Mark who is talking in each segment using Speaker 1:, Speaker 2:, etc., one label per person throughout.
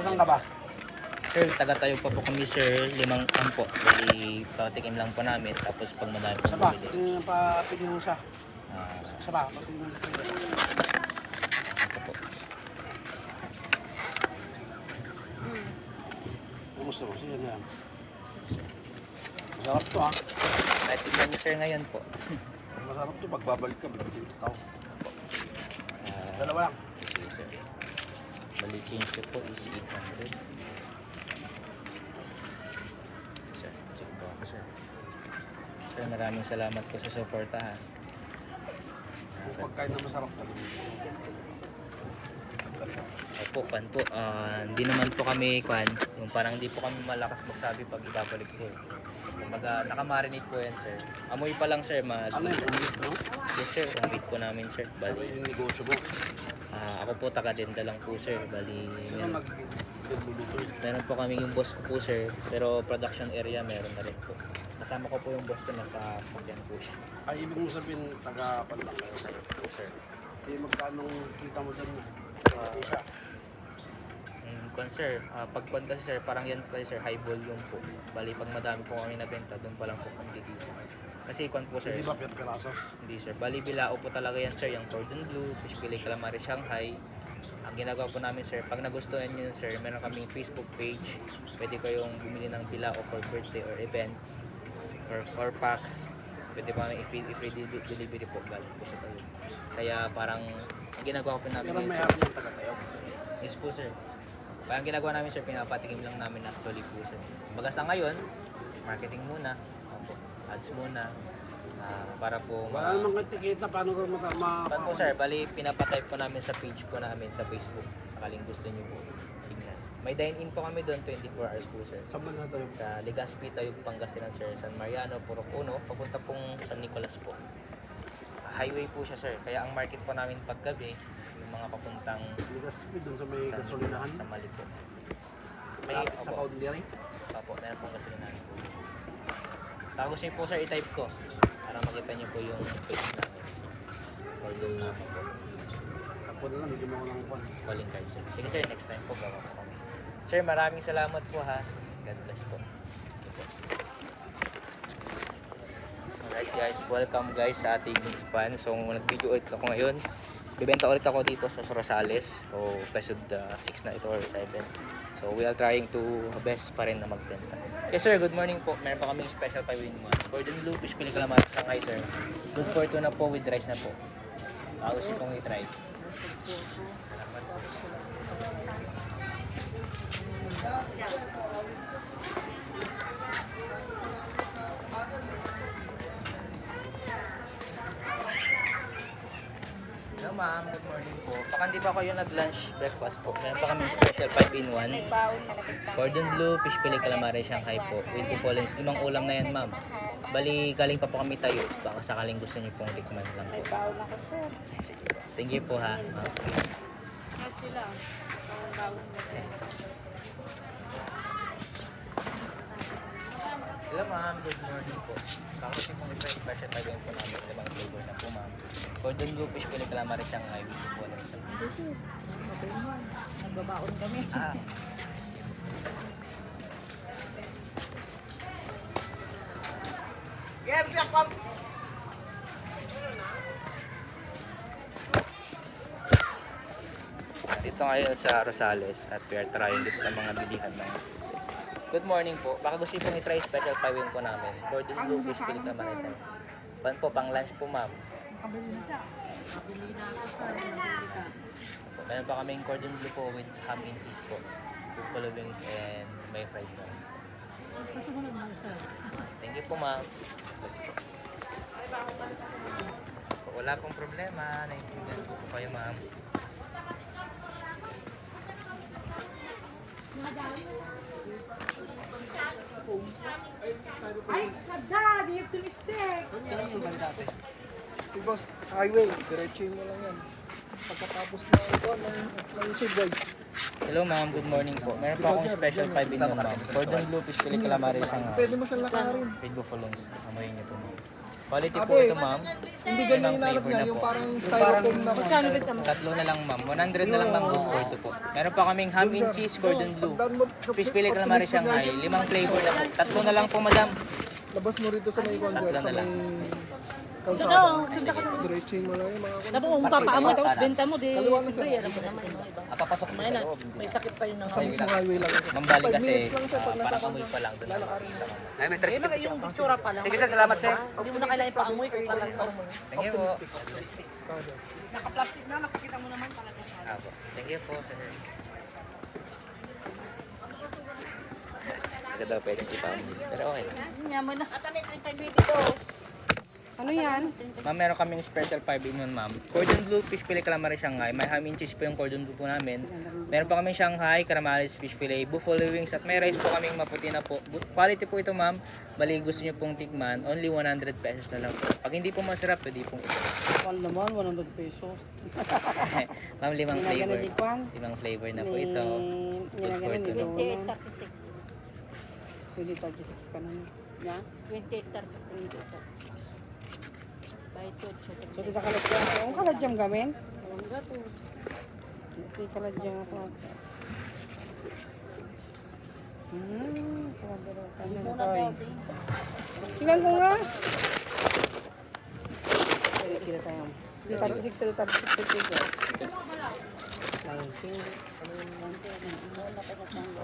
Speaker 1: Saan ka ba?
Speaker 2: Sir, taga tayo pa po kami sir, 5 ang po. Bali, patikim lang po namin. Tapos pag madami po
Speaker 1: Isa ba?
Speaker 2: bumili.
Speaker 1: Ito yung papigil mo siya.
Speaker 2: Ah,
Speaker 1: Isa ba? Papigil mo siya.
Speaker 2: ito po.
Speaker 1: Kumusta mo? Sige na yan.
Speaker 2: Sir.
Speaker 1: Masarap to ha.
Speaker 2: Kahit tignan niyo sir ngayon po.
Speaker 1: Masarap to. Pagbabalik ka, bibigyan ito tao.
Speaker 2: Ah,
Speaker 1: Dalawa lang.
Speaker 2: sige sir. Bali, change ko po is 800. Sir, check po ako sir. Sir, maraming salamat po sa suporta ha.
Speaker 1: Kung pagkain na masarap ka.
Speaker 2: Opo, pan po. Hindi naman po kami, yung parang hindi po kami malakas magsabi pag ibabalik po. Kumbaga, nakamarinate po yan, sir. Amoy pa lang, sir, mas...
Speaker 1: Ano yung ulit, no?
Speaker 2: Yes, sir. Ang wait po namin, sir.
Speaker 1: Ano
Speaker 2: Bali,
Speaker 1: yung negosyo mo?
Speaker 2: ako po, taga-denda lang po, sir. Bali,
Speaker 1: Sino nagluluto yun?
Speaker 2: meron po kami yung boss ko po, sir. Pero production area, meron na rin po. Kasama ko po yung boss ko, nasa sakyan po siya.
Speaker 1: Ay, ibig mo sabihin, taga-panlang kayo sa'yo.
Speaker 2: Po, sir.
Speaker 1: Di magkano kita mo dyan? Isa.
Speaker 2: Sir, pagkuhan kasi sir, parang yan kasi sir, high volume po. Bali, pag madami po kami nabenta, doon pa lang po kami dito. Kasi kuhan po sir,
Speaker 1: Hindi ba piyat pirasos?
Speaker 2: hindi sir. Bali, bilao po talaga yan sir, yung cordon bleu, fish fillet calamari Shanghai. Ang ginagawa po namin sir, pag nagustuhan nyo yun sir, meron kaming Facebook page. Pwede kayong bumili ng bilao for birthday or event or 4 packs. Pwede pa kami i-free delivery po galing po sa tayo. Kaya parang ang ginagawa po namin
Speaker 1: Pero
Speaker 2: yun,
Speaker 1: may
Speaker 2: sir.
Speaker 1: happy yung taga-tayo.
Speaker 2: Yes po sir. Kaya ang ginagawa namin sir, pinapatikim lang namin actually po sir. Kumbaga sa ngayon, marketing muna, opo, ads muna, para po
Speaker 1: Wala namang kitikita, paano ko
Speaker 2: Paano po sir, bali pinapatype po namin sa page po namin sa Facebook, sakaling gusto niyo po tingnan. May dine-in po kami doon 24 hours po sir.
Speaker 1: Saan ba na tayo?
Speaker 2: Sa Legazpi, Tayug, Pangasinan sir, San Mariano, Purok Uno, papunta pong San Nicolas po. Highway po siya sir, kaya ang market po namin paggabi, yung mga papuntang
Speaker 1: Ligaspi doon sa may gasolinahan.
Speaker 2: sa Mali po.
Speaker 1: Malapit sa
Speaker 2: opo.
Speaker 1: Caudillery.
Speaker 2: Opo, meron pong gasolinahan po. Tapos yun po sir, i-type ko para makita niyo po yung page namin. Although naman po,
Speaker 1: Ako na lang, medyo mo lang po.
Speaker 2: calling card sir. Sige sir, next time po gawa po kami. Sir, maraming salamat po ha. God bless po. Alright guys, welcome guys sa ating fan. So nag-video ulit ako ngayon. Bibenta ulit ako dito sa Rosales. So episode 6 na ito or 7. So we are trying to best pa rin na magbenta. Yes sir, good morning po. Meron pa kaming special 5-in-1. Cordon bleu, fish fillet calamari Shanghai sir. Good for 2 na po with rice na po. Gusto kong i-try. Salamat po. Hello ma'am, good morning po. Baka hindi pa kayo nag-lunch breakfast po. Meron pa kami special 5-in-1. Cordon bleu, fish fillet calamari Shanghai po. With buffalins. 5 ulam na yan ma'am. Bali, galing pa po kami tayo. Baka sakaling gusto niyo pong tikman lang po.
Speaker 3: May baon ako, sir.
Speaker 2: Sige po. Thank you po ha.
Speaker 3: Yes, sila. Ang baon mo.
Speaker 2: Hello ma'am, good morning po. Baka kasi pong ito special 5-in po namin. 5 flavor na po ma'am. Cordon bleu, fish fillet calamari Shanghai with buffalins.
Speaker 3: Hindi, sir. Okay mo. Nagbabaon kami. Dito ngayon sa Rosales at we are trying dito sa mga bilihan na. Good morning po. Baka gusto niyo pong i-try special 5-in po namin. Cordon bleu, fish fillet calamari sir. Pan po, pang lunch po ma'am. Kabili na. Kabili na ako, sir. Kabili ka.
Speaker 2: Meron pa kaming cordon bleu po with ham and cheese po. Buffalo wings and may fries na.
Speaker 3: Sa sumunod mo, sir.
Speaker 2: Thank you po ma'am. Yes, po. Wala pong problema. Naiintindihan po kayo ma'am.
Speaker 3: Ay, kada! Di have to mistake!
Speaker 1: Saan yung banda ate?
Speaker 4: Boss, highway, diretsuhin mo lang yan. Pagkatapos na ito, ng Sibway.
Speaker 2: Hello ma'am, good morning po. Meron pa akong special 5-in ma'am. Cordon bleu, fish fillet calamari isang
Speaker 4: Pwede mo siyang lakarin.
Speaker 2: with buffalo wings. Amoyin niyo po ma'am. Quality po
Speaker 4: Ate,
Speaker 2: ito, ma'am.
Speaker 4: Hindi ganyan yung narap
Speaker 2: flavor
Speaker 4: niya,
Speaker 2: na
Speaker 4: yung
Speaker 2: po.
Speaker 4: parang styrofoam na.
Speaker 2: Tatlo na lang, ma'am. 100 na lang, ma'am. Good for ito po. Meron pa kaming ham and cheese, cordon bleu. Fish fillet calamari Shanghai. 5 flavor na po. Tatlo na lang po, madam.
Speaker 4: Labas mo rito sa may concert,
Speaker 2: Tatlo
Speaker 4: sa
Speaker 2: na lang.
Speaker 4: may kalsada. Diretsuhin mo lang yung mga
Speaker 5: Dapat kung papaamo tapos benta mo, di
Speaker 4: Kaliwa na
Speaker 5: siyempre,
Speaker 4: siya.
Speaker 5: alam mo naman. yung iba.
Speaker 2: Papasok po sa loob.
Speaker 5: May sakit pa yun ng
Speaker 4: Sa mismo highway lang.
Speaker 2: Ma'am, bali
Speaker 4: 5
Speaker 2: kasi
Speaker 4: minutes lang siya pag nasa
Speaker 2: parang amoy pa lang. Doon na
Speaker 4: lalakarin mo.
Speaker 2: Ay, may tres.
Speaker 5: Kaya yung itsura pa lang.
Speaker 2: Sige, sir. Salamat, sir.
Speaker 5: Hindi mo na kailangan paamoy kung talagang mo.
Speaker 2: Thank you po.
Speaker 5: Naka-plastic na, nakikita mo naman talaga.
Speaker 2: Apo. Thank you po, sir. Hindi daw pwedeng ipamoy. Pero okay.
Speaker 5: Yaman na. Atanit rin tayo dito.
Speaker 6: Ano yan?
Speaker 2: Ma'am, meron kaming special 5-in-1, ma'am. Cordon bleu, fish fillet calamari Shanghai. May ham and cheese po yung cordon bleu po namin. Meron pa kaming Shanghai, caramalis fish fillet, buffalo wings, at may rice po kaming maputi na po. Quality po ito, ma'am. Bali, gusto nyo pong tikman, only 100 pesos na lang po. Pag hindi po masarap, pwede pong ito.
Speaker 6: Kwan naman, 100 pesos.
Speaker 2: Ma'am, 5 flavor.
Speaker 6: Ginaganan ni Kwan.
Speaker 2: 5 flavor na po ito. Good for
Speaker 6: Ginaganan ni
Speaker 2: ito.
Speaker 6: Kwan.
Speaker 5: 2836.
Speaker 6: Pwede 36 ka na.
Speaker 5: Ya? 2836. Kahit 8.
Speaker 6: So, kita kaladyang. Ang kaladyang gamin? Ito kaladyang ako.
Speaker 5: Muna daw, din.
Speaker 6: Tingnan ko nga. Pwede kita tayo. 36 sa 36 pesos.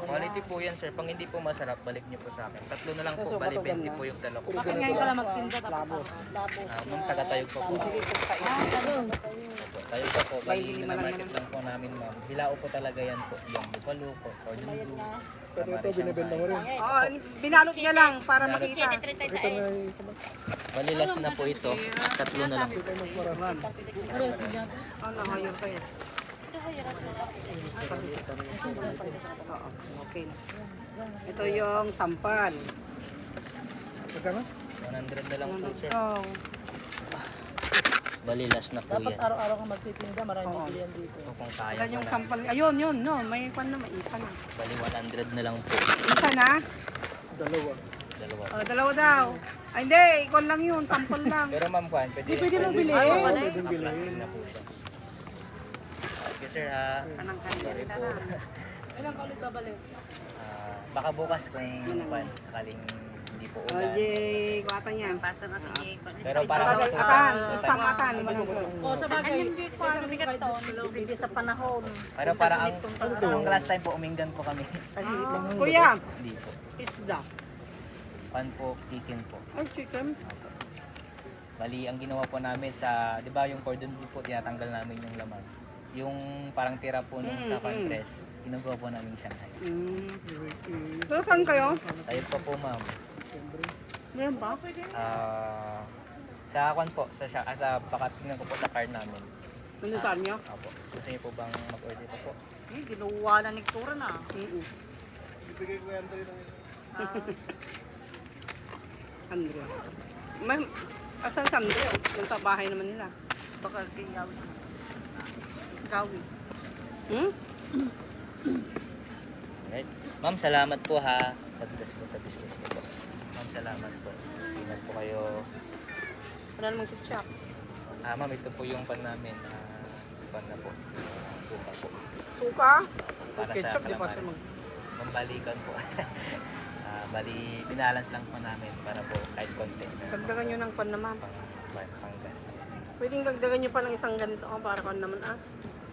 Speaker 2: Quality po yan, sir. Pag hindi po masarap, balik nyo po sa akin. Tatlo na lang po,
Speaker 6: So,
Speaker 2: bali
Speaker 6: batugan
Speaker 2: 20
Speaker 6: na.
Speaker 2: po yung dala ko.
Speaker 5: Bakit ngayon ka lang magtinda tapos
Speaker 6: Labo.
Speaker 5: labo?
Speaker 2: Ma'am, taga-tayog pa po. Tayog pa po, bali na market lang po namin, ma'am. Bilao po talaga yan po. Yung buffalo po, cordon bleu.
Speaker 4: Pwede ito, binibenta mo rin.
Speaker 6: Oh, binalot niya lang para makita.
Speaker 4: Ito na yung isa ba?
Speaker 2: Bali last na po ito. Tatlo na lang.
Speaker 4: Ito mas maraman.
Speaker 6: Ano, higher pa yes. Oo, okay na. Ito yung sampal.
Speaker 4: Magkano?
Speaker 2: 100 na lang po, sir.
Speaker 6: Oh.
Speaker 2: Bali last na po
Speaker 5: Dapat
Speaker 2: yan.
Speaker 5: araw-araw kang magtitinda, maraming bilihan dito.
Speaker 2: So, kung kaya
Speaker 6: Ilan
Speaker 2: ko
Speaker 6: yung
Speaker 2: na.
Speaker 6: sampal? Ayun, yun, no. May pan na, may isa na.
Speaker 2: Bali 100 na lang po.
Speaker 6: Isa na?
Speaker 4: Dalawa.
Speaker 2: Dalawa.
Speaker 6: Oh, dalawa daw. Ay, hindi. Ikaw lang yun. Sampal lang.
Speaker 2: Pero ma'am, Juan, pwede
Speaker 5: Pwede mo bilhin.
Speaker 4: Pwedeng bilhin.
Speaker 2: plastic na po siya. Okay, sir, ha. Sorry po.
Speaker 5: Ilang ka ulit babalik?
Speaker 2: Baka bukas kung Juan, sakaling hindi po
Speaker 6: Oh,
Speaker 2: ulan.
Speaker 6: jay. Kuwata niya.
Speaker 2: Pero parang
Speaker 6: Atan, atan. Isang atan.
Speaker 5: O sa bagay, isang karton, depende sa panahon.
Speaker 2: pero parang ang last time po, uminggan po kami.
Speaker 6: Kuya,
Speaker 2: Hindi po.
Speaker 6: isda.
Speaker 2: Pan po, chicken po.
Speaker 6: Ay, chicken.
Speaker 2: Bali, ang ginawa po namin sa, di ba yung cordon bleu po, tinatanggal namin yung laman. Yung parang tira po nung sa fan press, ginagawa po namin Shanghai.
Speaker 6: So, saan kayo?
Speaker 2: Tayo pa po, ma'am.
Speaker 6: Meron ba?
Speaker 2: Sa kwan po, sa baka tingnan ko po sa card namin.
Speaker 6: Nandun saan niyo?
Speaker 2: Apo. Gusto niyo po bang mag-order pa po?
Speaker 5: Eh, ginuwa na ni Tura na.
Speaker 4: Ibigay ko yan tayo ng isa.
Speaker 6: Andre. May, asan sa Andre? Yung sa bahay naman nila.
Speaker 5: Baka siya gawin.
Speaker 6: Hmm?
Speaker 2: Alright. Ma'am, salamat po ha. God bless po sa business niyo po. Ma'am, salamat po. Ingat po kayo.
Speaker 6: Wala namang ketchup.
Speaker 2: Ma'am, ito po yung pan namin. Pan na po. Suka po.
Speaker 6: Suka?
Speaker 2: Para sa
Speaker 6: Ketchup, di pa siya
Speaker 2: calamares. Pambalikan po. Bali, binalance lang po namin para po kahit konti.
Speaker 6: Dagdagan nyo ng pan naman.
Speaker 2: Pang gas.
Speaker 6: Pwedeng dagdagan nyo pa ng isang ganito. Oh, para kan naman ah.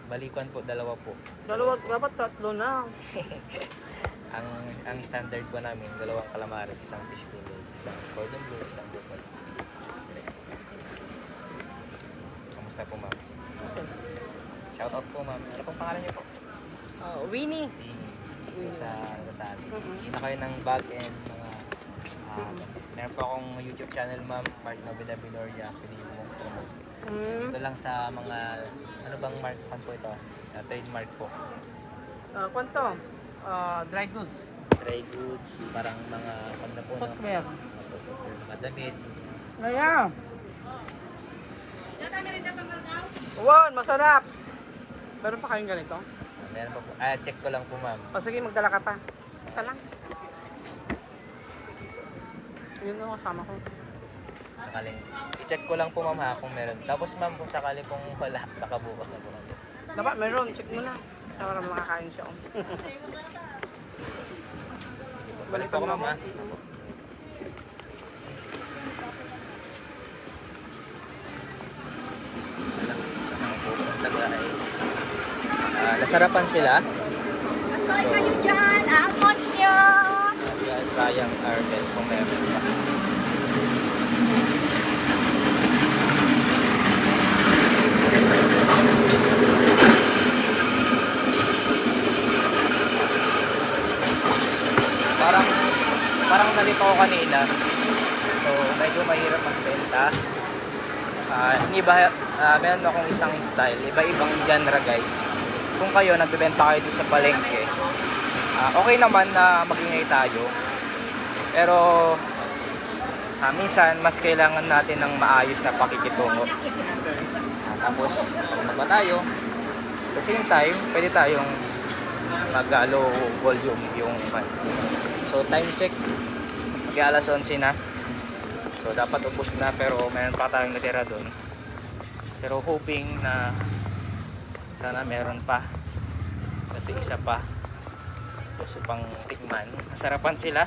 Speaker 2: Balikuan po, dalawa po.
Speaker 6: Dalawa, dapat tatlo na.
Speaker 2: ang standard po namin, dalawang calamares, isang fish fillet, isang cordon bleu, isang buffalo. Kamusta po, ma'am? Shoutout po, ma'am. Ano pong pangalan niyo po?
Speaker 6: Winnie.
Speaker 2: Sa Rosales. Hindi na kayo ng bag and mga meron po akong YouTube channel, ma'am, Mark Novida Binoria. Pwede mo promote. Ito lang sa mga, ano bang mark po ito? Trademark po.
Speaker 6: Kwanto? Dry goods.
Speaker 2: Dry goods, parang mga, ano na po, no?
Speaker 6: Footwear.
Speaker 2: Mga damit.
Speaker 6: Ayan. Wow, masarap. Meron pa kayong ganito?
Speaker 2: Meron pa po. Check ko lang po, ma'am.
Speaker 6: O sige, magdala ka pa. Isa lang. Yun ang kasama ko.
Speaker 2: sakaling i-check ko lang po ma'am ha kung meron. Tapos ma'am kung sakali pong wala, nakabukas na po lang po.
Speaker 6: Dapat meron, check mo na. Sa para makakain siya.
Speaker 2: Balik po ako ma'am ha. Sa mga pupunta guys. Nasarapan sila.
Speaker 5: Asoy kayo dyan! Almonds yun!
Speaker 2: We are trying our best kung meron pa. Parang nalito ako kanina. So, medyo mahirap magbenta. Meron akong isang style. Iba-ibang genre guys. Kung kayo nagbebenta kayo sa palengke, okay naman na magingay tayo. Pero minsan mas kailangan natin ng maayos na pakikitungo. Tapos pag ba tayo, at the same time, pwede tayong mag-low volume yung fan. So time check, mag-alas 11 na. So dapat ubos na pero meron pa tayong natira doon. Pero hoping na sana meron pa. Kasi isa pa. Gusto pang tikman. Masarapan sila.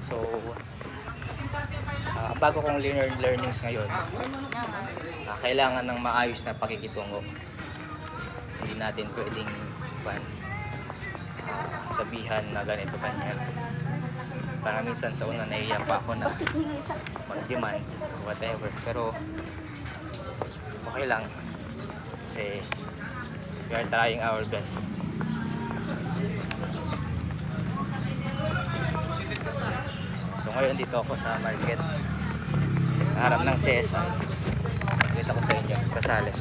Speaker 2: So bago kong learnings ngayon, kailangan ng maayos na pakikitungo. Hindi natin pwedeng sabihan na ganito kanyan. Para minsan sa una nahiya pa ako na mag-demand whatever, pero okay lang kasi we are trying our best. So ngayon dito ako sa market, harap ng CSI. Kita ko sa inyo, Rosales.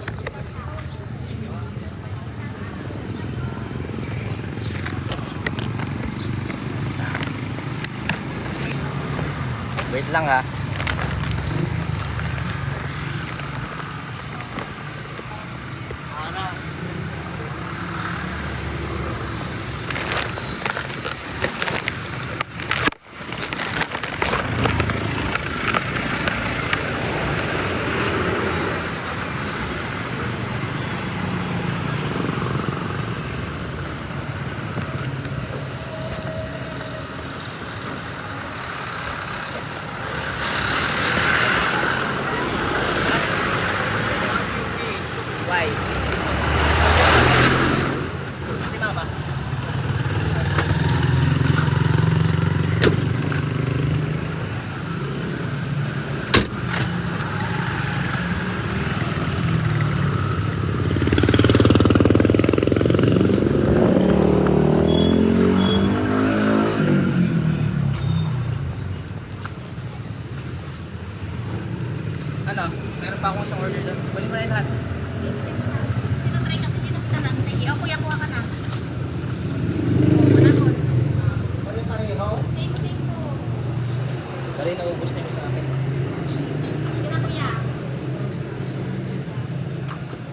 Speaker 2: Wait lang ha. Why? Si Mama. Ano? Meron pa akong isang order doon. Kunin mo na yung lahat.
Speaker 5: Tinatry kasi dito kita nante. O kuya, kuha ka na. Mananod. Same po.
Speaker 2: Bali, naubos na yung sa akin.
Speaker 5: Sige na kuya.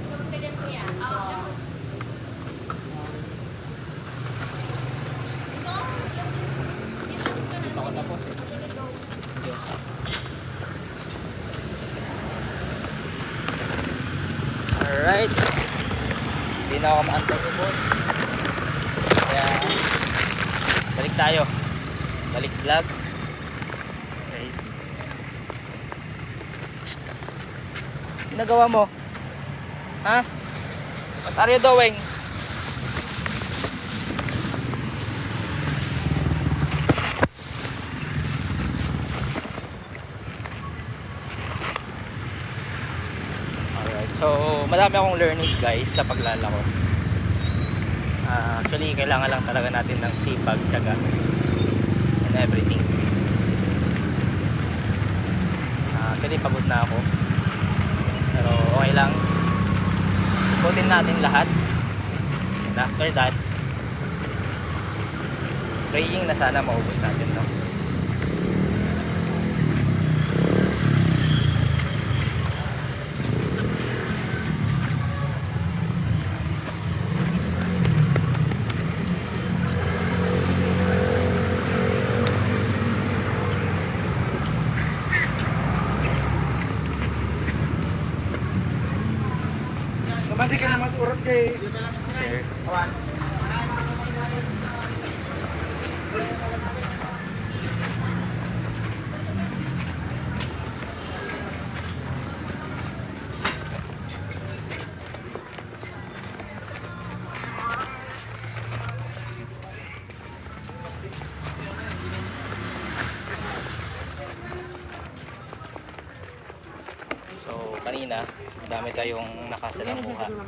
Speaker 5: Tulog ka dyan kuya. Oo, yan. Ito? Dito kasi ka
Speaker 2: Ako
Speaker 5: nante.
Speaker 2: tapos.
Speaker 5: Sige, go.
Speaker 2: Alright. Hindi na ako maantay ko boss. Kaya balik tayo. Balik vlog. Okay. Shh. Ginagawa mo? Ha? What are you doing? Alright, so madami akong learnings guys sa paglalako. Actually, kailangan lang talaga natin ng sipag, tiyaga, and everything. Actually, pagod na ako. Pero okay lang. Ikutin natin lahat. And after that, praying na sana maubos natin, no?
Speaker 4: Okay.
Speaker 2: Sir. So, kanina, dami tayong nakasalamuha. No?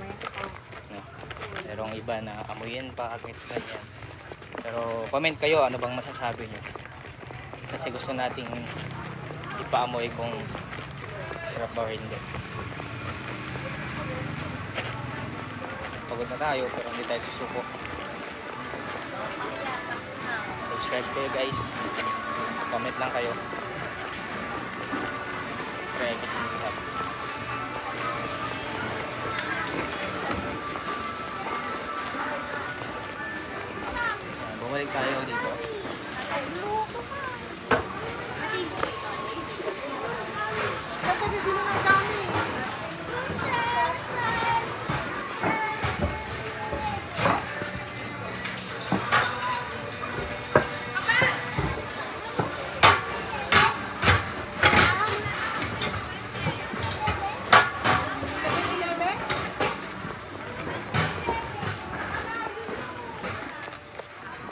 Speaker 2: Merong iba na amuyin pa, ganyan. Pero comment kayo, ano bang masasabi nyo? Kasi gusto nating ipaamoy kung sarap ba o hindi. Pagod na tayo, pero hindi tayo susuko. Subscribe kayo guys. Comment lang kayo. Try it if you have. Bumalik tayo dito.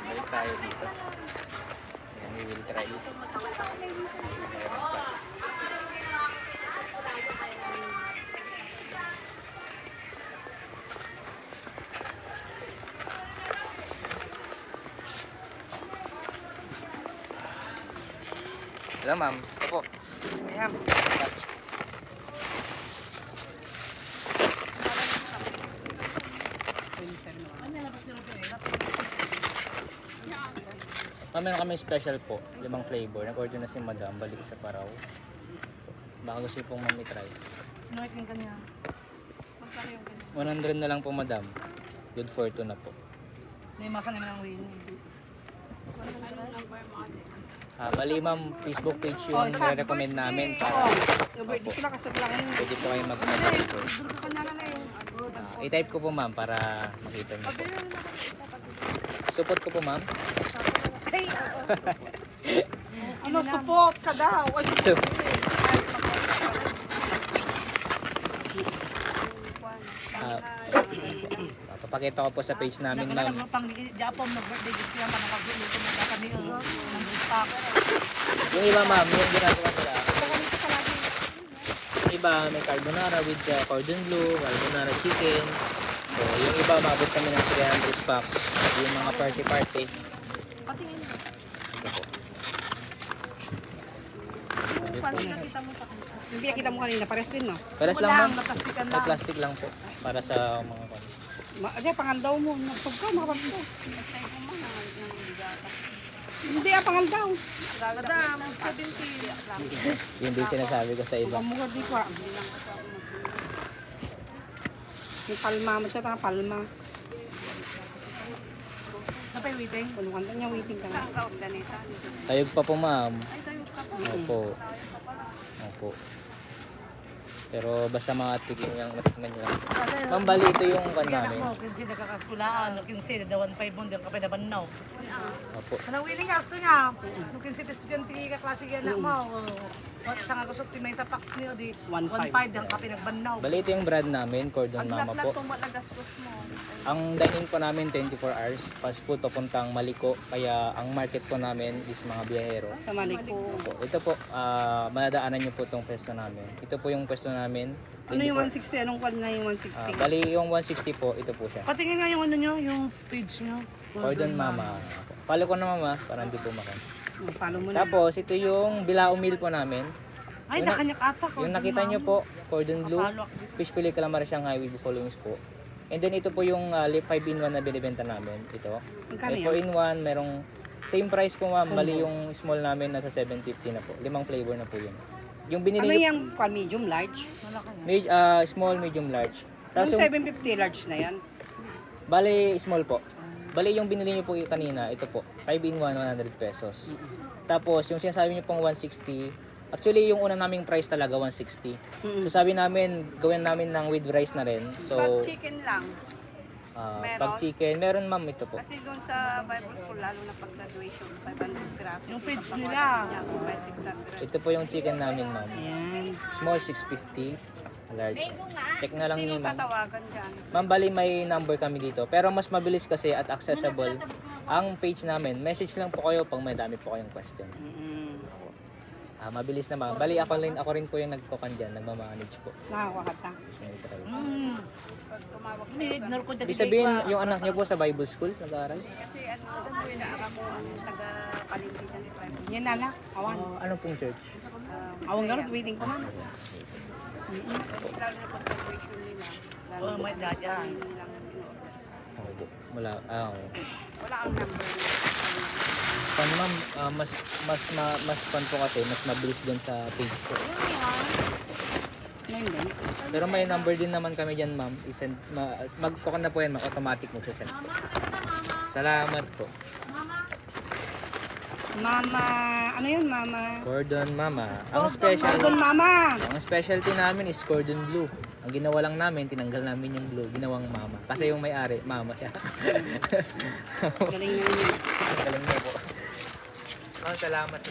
Speaker 2: Balik tayo dito. And we will try it. Meron pa. Hello ma'am. Ito po.
Speaker 6: Ayan.
Speaker 2: Ma'am, meron kami special po. 5 flavor. Nag-order na si madam. Balik sa Paraw. Baka gusto niyo pong ma'am i-try.
Speaker 5: Nuwit yung kanya. Magkano yung kanya?
Speaker 2: 100 na lang po madam. Good for 2 na po.
Speaker 5: May masa naman ang win.
Speaker 2: Bali ma'am, Facebook page
Speaker 6: Oh,
Speaker 2: yung recommend namin para
Speaker 6: Yung birthday ko lang kasi lang yun.
Speaker 2: pwede po kayo mag-order.
Speaker 5: Gusto na na yung
Speaker 2: I-type ko po ma'am para makita niyo po. Support ko po ma'am.
Speaker 6: Ano, support ka daw. Ay,
Speaker 2: So, papakita ko po sa page namin ma'am.
Speaker 5: Nakalang pang Japon na birthday gusto lang nakapagluto na kami ng stock.
Speaker 2: Yung iba ma'am, yung ginagawa nila. Yung iba may carbonara with cordon bleu, carbonara chicken. So, yung iba mabot kami ng 300 packs. Yung mga party-party.
Speaker 5: Patingin.
Speaker 2: Ito po.
Speaker 5: Paano nakita mo sa kanya?
Speaker 6: yung pinakita mo kanina, pares din, no?
Speaker 2: Pares lang ma'am.
Speaker 5: Naplastikan
Speaker 2: May
Speaker 5: lang.
Speaker 2: plastic lang po. Para sa mga kon.
Speaker 6: Ano, pangandaw mo. Pagka, makapandaw. Hindi, pangandaw.
Speaker 5: Madam, 70.
Speaker 2: Yun din sinasabi ko sa iba.
Speaker 6: Pamukha di ko. Yung palma, masyata ka palma.
Speaker 5: Napay waiting.
Speaker 6: Punukan niya, waiting ka na.
Speaker 2: Tayog pa po ma'am. Opo. Opo. Pero basta matikman nyo. Ma'am, bali ito yung kan namin.
Speaker 5: Mo, kinsi nakakaskulaan, kinsi na 1.5 mo, di ka pinabanaw.
Speaker 2: Opo.
Speaker 5: Kanang willing gasto niya, kinsi estudyante ka klase yan na mo. Sa nga gusto may sa packs niyo, di 1.5 ang ka pinagbanaw.
Speaker 2: Bali ito yung brand namin, Cordon Mama po. Ang dining po namin 24 hours. Fast food papuntang Maliko. Kaya ang market po namin is mga biyahero.
Speaker 6: Sa Maliko.
Speaker 2: Opo. Ito po, madadaanan nyo po itong pwesto namin. Ito po yung pwesto namin.
Speaker 6: Ano yung 160? Anong kwan na yung 160?
Speaker 2: Bali yung 160 po, ito po siya.
Speaker 5: Patingin nga yung ano nyo, yung page nyo.
Speaker 2: Cordon Mama. Follow ko na mama, para hindi po makan.
Speaker 6: Follow mo na.
Speaker 2: Tapos, ito yung bilao meal po namin.
Speaker 5: Ay, nakanyak ata ko.
Speaker 2: Yung nakita nyo po, cordon bleu,
Speaker 5: Follow ako.
Speaker 2: fish fillet calamari Shanghai with buffalo wings po. And then ito po yung 5-in-1 na binibenta namin. Ito.
Speaker 6: Magkano
Speaker 2: May
Speaker 6: yan?
Speaker 2: 4-in-1, merong same price po ma'am. Bali yung small namin nasa 750 na po. 5 flavor na po yun. Yung binili
Speaker 6: Ano
Speaker 2: nyo,
Speaker 6: yung kwan, medium, large?
Speaker 2: small, medium, large. Tapos
Speaker 6: Yung
Speaker 2: yung,
Speaker 6: 750 large na yan.
Speaker 2: bali small po. Bali yung binili nyo po kanina, ito po. 5-in-1, 100 pesos. Tapos yung sinasabi nyo pong 160, actually, yung una naming price talaga, 160. So, sabi namin, gawin namin ng with rice na rin. So,
Speaker 6: chicken lang. Meron.
Speaker 2: Pag chicken, meron ma'am ito po.
Speaker 6: Kasi doon sa Bible School, lalo na pag graduation, 500 piraso.
Speaker 5: Yung page
Speaker 6: Pagpakuha
Speaker 5: nila.
Speaker 6: niya, by 600.
Speaker 2: Ito po yung chicken namin ma'am.
Speaker 5: Ayan.
Speaker 2: Small 650, large. Check na lang niyo
Speaker 6: Sino
Speaker 2: ma'am.
Speaker 6: tatawagan dyan?
Speaker 2: Ma'am, bali may number kami dito. Pero mas mabilis kasi at accessible ang page namin. Message lang po kayo pag may dami po kayong question. Mabilis na ma'am. Bali ako rin po yung nagkukan dyan, nagmamanage po.
Speaker 6: Nakakakata.
Speaker 5: Ni-ignore ko dyan.
Speaker 2: Ibig sabihin, yung anak niyo po sa Bible School, nag-aaral?
Speaker 6: Kasi ano, inaaka ko ang taga-palindi dyan sa Bible.
Speaker 5: Yan na, awan.
Speaker 2: Anong pong church?
Speaker 5: Awan garot, waiting ko man.
Speaker 6: Kasi lalo na pag graduation nila. Lalo
Speaker 5: Oh, my God, yan.
Speaker 6: nilang in-order.
Speaker 2: Okay po. Wala. Okay.
Speaker 6: Wala ang number.
Speaker 2: Pan ma'am, mas pan po kasi, mas mabilis dyan sa page po.
Speaker 5: Ngayon din.
Speaker 2: Pero may number din naman kami dyan ma'am. I-send, magkukan na po yan, automatic magsasend. Salamat po.
Speaker 6: Mama, ano yun mama?
Speaker 2: Cordon mama. Ang special,
Speaker 6: Cordon mama!
Speaker 2: ang specialty namin is cordon blue. Ang ginawa lang namin, tinanggal namin yung blue, ginawang mama. Kasi yung may-ari, mama siya.
Speaker 6: Galing na yun.
Speaker 2: Galing na po. Ma'am, salamat ito